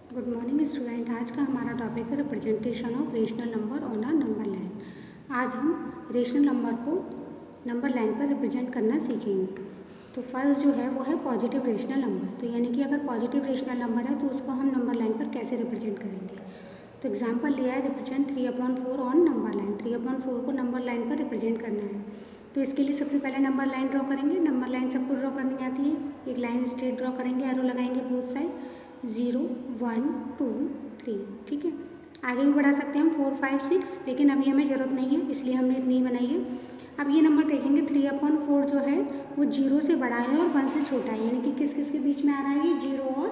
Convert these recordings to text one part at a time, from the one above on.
Good morning student. आज का हमारा टॉपिक है representation of rational number on a number line. आज हम रेशनल नंबर को नंबर लाइन पर रिप्रेजेंट करना सीखेंगे। तो फर्स्ट जो है वो है पॉजिटिव रेशनल नंबर। तो यानी कि अगर पॉजिटिव रेशनल नंबर है तो उसको हम नंबर लाइन पर कैसे रिप्रेजेंट करेंगे। तो एग्जाम्पल लिया है रिप्रेजेंट 3/4 ऑन नंबर लाइन। 3/4 को नंबर लाइन पर रिप्रेजेंट करना है। तो इसके लिए सबसे पहले नंबर लाइन ड्रॉ करेंगे। नंबर लाइन सबको ड्रॉ करनी आती है। एक लाइन स्ट्रेट ड्रॉ करेंगे, एरो लगाएंगे बोथ साइड, 0 1 2 3। ठीक है, आगे भी बढ़ा सकते हैं हम 4 5 6, लेकिन अभी हमें ज़रूरत नहीं है इसलिए हमने इतनी बनाई है। अब ये नंबर देखेंगे 3/4 जो है वो 0 से बड़ा है और 1 से छोटा है, यानी कि किस किस के बीच में आ रहा है, ये 0 और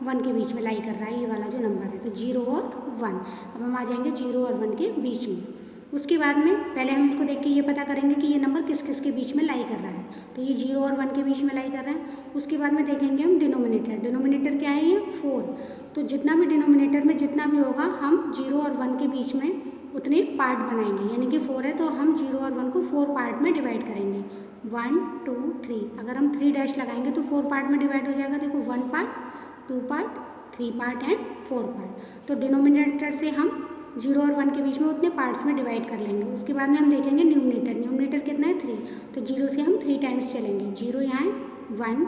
1 के बीच में लाई कर रहा है ये वाला जो नंबर है। तो 0 और 1, अब हम आ जाएंगे 0 और 1 के बीच में। उसके बाद में पहले हम इसको देख के ये पता करेंगे कि ये नंबर किस किस के बीच में लाई कर रहा है। तो ये 0 और 1 के बीच में लाई कर रहा है। उसके बाद में देखेंगे हम डिनोमिनेटर। डिनोमिनेटर क्या है, ये 4। तो जितना भी डिनोमिनेटर में जितना भी होगा हम 0 और 1 के बीच में उतने पार्ट बनाएंगे, यानी कि 4 है तो हम 0 और 1 को 4 पार्ट में डिवाइड करेंगे। 1 2 3, अगर हम 3 डैश लगाएंगे तो 4 पार्ट में डिवाइड हो जाएगा। देखो 1 part, 2 part, 3 part and 4 part. तो डिनोमिनेटर से हम 0 और 1 के बीच में उतने पार्ट्स में डिवाइड कर लेंगे। उसके बाद में हम देखेंगे न्यूमरेटर। न्यूमरेटर कितना है, 3। तो 0 से हम 3 टाइम्स चलेंगे। 0 यहाँ है, 1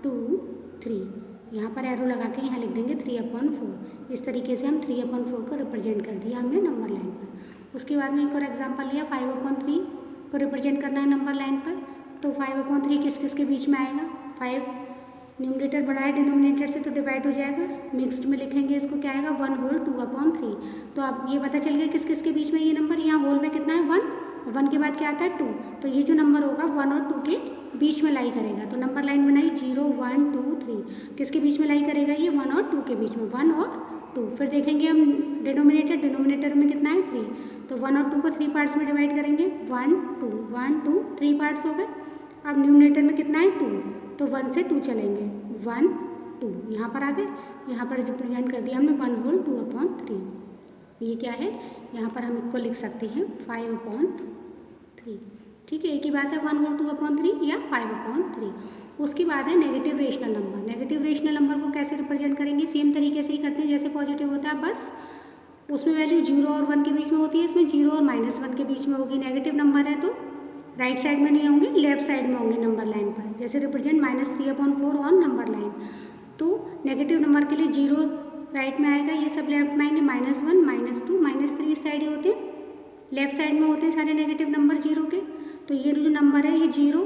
2 3, यहाँ पर एरो लगा के यहाँ लिख देंगे 3/4। इस तरीके से हम 3/4 को रिप्रेजेंट कर दिया हमने नंबर लाइन पर। उसके बाद में एक और एग्जाम्पल लिया, 5/3 को रिप्रेजेंट करना है नंबर लाइन पर। तो 5/3 किस किस के बीच में आएगा, 5 न्यूमरेटर बड़ा है डिनोमिनेटर से तो डिवाइड हो जाएगा। मिक्स्ड में लिखेंगे इसको, क्या आएगा, 1 होल 2/3। तो अब ये पता चल गया किस किस के बीच में ये नंबर। यहाँ होल में कितना है, 1, 1 के बाद क्या आता है, 2। तो ये जो नंबर होगा 1 और 2 के बीच में लाई करेगा। तो नंबर लाइन बनाई 0 1 2 3, किसके बीच में लाई करेगा, ये 1 और 2 के बीच में, 1 और 2। फिर देखेंगे हम डिनोमिनेटर। डिनोमिनेटर में कितना है, 3। तो 1 और 2 को 3 पार्ट्स में डिवाइड करेंगे, 1 2 1 2, 3 पार्ट्स हो गए। अब न्यूमरेटर में कितना है, 2। तो 1 से 2 चलेंगे, 1 2, यहाँ पर आ गए। यहाँ पर रिप्रेजेंट कर दिया हमने 1 होल 2/3। ये क्या है, यहाँ पर हम इसको लिख सकते हैं 5/3। ठीक है, एक ही बात है, 1 होल 2/3 या 5/3। उसके बाद है negative rational number. Negative rational number को कैसे रिप्रेजेंट करेंगे, सेम तरीके से ही करते हैं जैसे पॉजिटिव होता है, बस उसमें वैल्यू 0 और 1 के बीच में होती है, इसमें 0 और -1 के बीच में होगी। नेगेटिव नंबर है तो राइट साइड में नहीं होंगे, लेफ्ट साइड में होंगे नंबर लाइन पर। जैसे रिप्रेजेंट -3/4 ऑन नंबर लाइन। तो नेगेटिव नंबर के लिए 0 राइट में आएगा, ये सब लेफ्ट में आएंगे, -1 -2 -3 इस साइड ही होते हैं, लेफ्ट साइड में होते हैं सारे नेगेटिव नंबर 0 के। तो ये जो नंबर है ये 0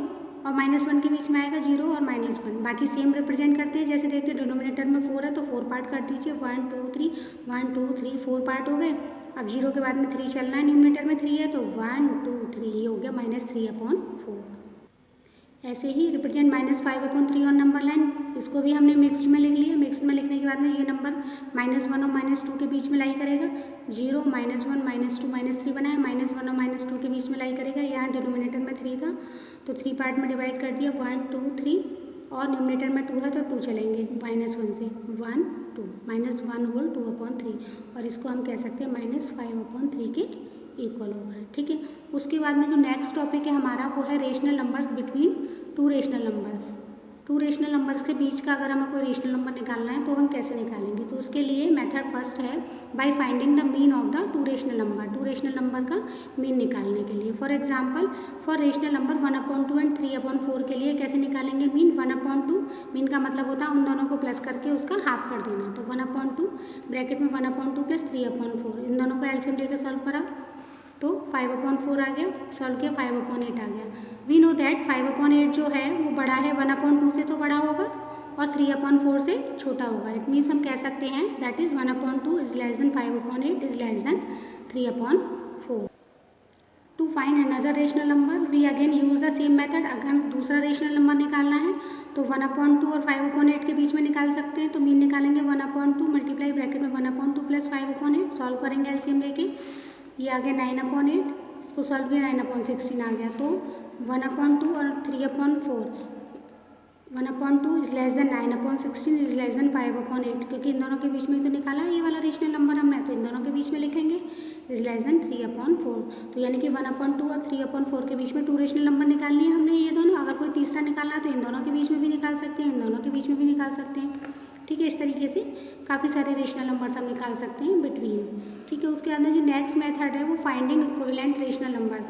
और -1 के बीच में आएगा, 0 और -1। बाकी सेम रिप्रेजेंट करते हैं। जैसे देखते हैं डिनोमिनेटर में 4 है तो 4 पार्ट कर दीजिए, 1 2 3 1 2 3 4 पार्ट हो गए। अब 0 के बाद में 3 चलना है, न्यूमरेटर में 3 है तो 1 2 3, ये हो गया -3/4। ऐसे ही रिप्रेजेंट -5/3 ऑन नंबर लाइन, इसको भी हमने मिक्स्ड में लिख लिया। मिक्स्ड में लिखने के बाद में ये नंबर -1 और -2 के बीच में लाई करेगा। 0 -1 -2 -3 बनाया, -1 और -2 के बीच में लाई करेगा। यहाँ डिनोमिनेटर में 3 था तो 3 पार्ट में डिवाइड कर दिया, 1 2 3, और न्यूमरेटर में 2 है तो 2 चलेंगे, -1 से 1 2, -1 होल 2/3, और इसको हम कह सकते हैं -5/3 के इक्वल होगा। ठीक है, उसके बाद में जो नेक्स्ट टॉपिक है हमारा वो है rational numbers between 2 rational numbers. 2 rational numbers के बीच का अगर हमें कोई रेशनल नंबर निकालना है तो हम कैसे निकालेंगे। तो उसके लिए मेथड फर्स्ट है by finding the mean of the 2 rational number. 2 rational number का मीन निकालने के लिए, for example for rational number 1/2 and 3/4 के लिए कैसे निकालेंगे मीन। 1/2 मीन का मतलब होता है उन दोनों को प्लस करके उसका हाफ कर देना। तो 1/2 ब्रैकेट में 1/2 प्लस 3/4, इन दोनों को एलसीएम लेकर सॉल्व करा तो 5/4 आ गया, सॉल्व किया 5/8 आ गया। वी नो दैट 5/8 जो है वो बड़ा है 1/2 से तो बड़ा होगा और 3/4 से छोटा होगा। इट मीन्स हम कह सकते हैं that is 1/2 is less than 5/8 is less than 3/4। To find another rational number we again use the same method. अगर दूसरा रेशनल नंबर निकालना है तो 1/2 और 5/8 के बीच में निकाल सकते हैं। तो मीन निकालेंगे 1/2 मल्टीप्लाई ब्रैकेट में 1/2 प्लस 5/8, सॉल्व करेंगे एलसीएम लेके, ये आ गया 9/8, इसको सॉल्व किया 9/16 आ गया। तो 1/2 और 3/4, 1/2 is less then 9/16 is less than 5/8, क्योंकि इन दोनों के बीच में तो निकाला है ये वाला रेशनल नंबर हमने, तो इन दोनों के बीच में लिखेंगे इज लेस देन 3/4। तो यानी कि 1/2 और 3/4 के बीच में 2 रेशनल नंबर निकाल लिए हमने ये दोनों। अगर कोई तीसरा निकालना है तो इन दोनों के बीच में भी निकाल सकते हैं, इन दोनों के बीच में भी निकाल सकते हैं। ठीक है, इस तरीके से काफ़ी सारे रेशनल नंबर्स हम निकाल सकते हैं बिटवीन। ठीक है, उसके अंदर जो नेक्स्ट मेथड है वो finding equivalent rational numbers.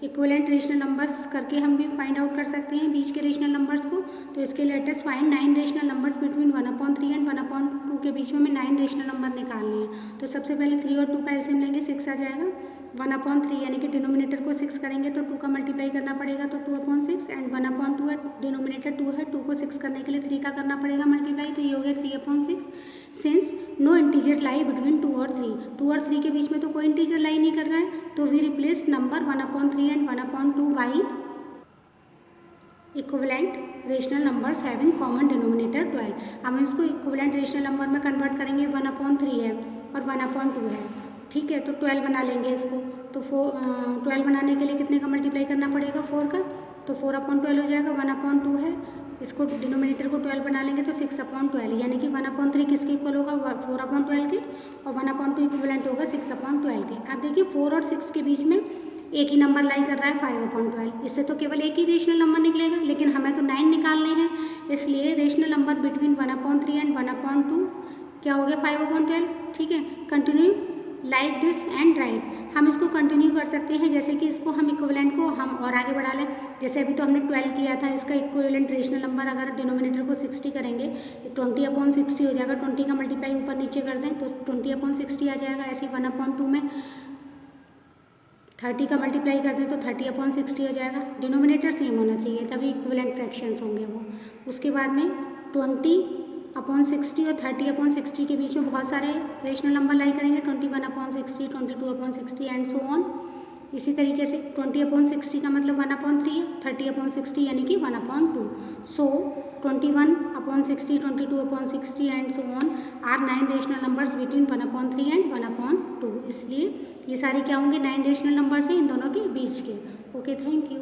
Equivalent rational numbers करके हम भी फाइंड आउट कर सकते हैं बीच के रेशनल नंबर्स को। तो इसके लिए let us find 9 rational numbers between 1/3 and 1/2 के बीच में हमें 9 रेशनल नंबर निकालने हैं। तो सबसे पहले 3 और 2 का एलसीएम लेंगे, 6 आ जाएगा। 1/3 यानी कि डिनोमिनेटर को 6 करेंगे तो 2 का मल्टीप्लाई करना पड़ेगा, तो 2/6 एंड 1/2 है, डिनोमिनेटर 2 है, 2 को 6 करने के लिए 3 का करना पड़ेगा मल्टीप्लाई, तो ये हो गया 3/6। Since no integer lie between 2 और 3, 2 और 3 के बीच में तो कोई इंटीजर लाई नहीं कर रहा है, तो we replace number 1/3 and 1/2 by equivalent rational numbers having common denominator 12। हम इसको इक्विवेलेंट रेशनल नंबर में कन्वर्ट करेंगे, 1/3 है और 1/2 है। ठीक है, तो 12 बना लेंगे इसको। तो 12 बनाने के लिए कितने का मल्टीप्लाई करना पड़ेगा, 4 का, तो 4/12 हो जाएगा। 1/2 है, इसको डिनोमिनेटर को 12 बना लेंगे तो 6/12, यानी कि 1/3 किसके इक्वल होगा, 4/12 के, और 1/2 इक्विवेलेंट होगा 6/12 के। अब देखिए 4 और 6 के बीच में एक ही नंबर लाई कर रहा है 5/12, इससे तो केवल एक ही रेशनल नंबर निकलेगा, लेकिन हमें तो 9 निकालने हैं, इसलिए रेशनल नंबर बिटवीन 1/3 एंड 1/2 क्या हो गया, 5/12। ठीक है, continue like this and right. हम इसको कंटिन्यू कर सकते हैं, जैसे कि इसको हम इक्विवेलेंट को हम और आगे बढ़ा लें। जैसे अभी तो हमने 12 किया था, इसका इक्विवेलेंट रेशनल नंबर अगर डिनोमिनेटर को 60 करेंगे 20/60 हो जाएगा। 20 का मल्टीप्लाई ऊपर नीचे कर दें तो 20/60 आ जाएगा। ऐसे ही 1/2 में 30 का मल्टीप्लाई कर दें तो 30/60 हो जाएगा। डिनोमिनेटर सेम होना चाहिए, तभी इक्विवेलेंट फ्रैक्शंस होंगे वो। उसके बाद में 20/60 और 30/60 के बीच में बहुत सारे रेशनल नंबर लाई करेंगे, 21/60, 22/60 एंड सो ऑन। इसी तरीके से 20/60 का मतलब 1/3 है, 30/60 यानी कि 1/2। So 21/60, 22/60 and so on are 9 rational numbers between 1/3 and 1/2। इसलिए ये सारे क्या होंगे, 9 रेशनल नंबर्स हैं इन दोनों के बीच के। Okay, thank you.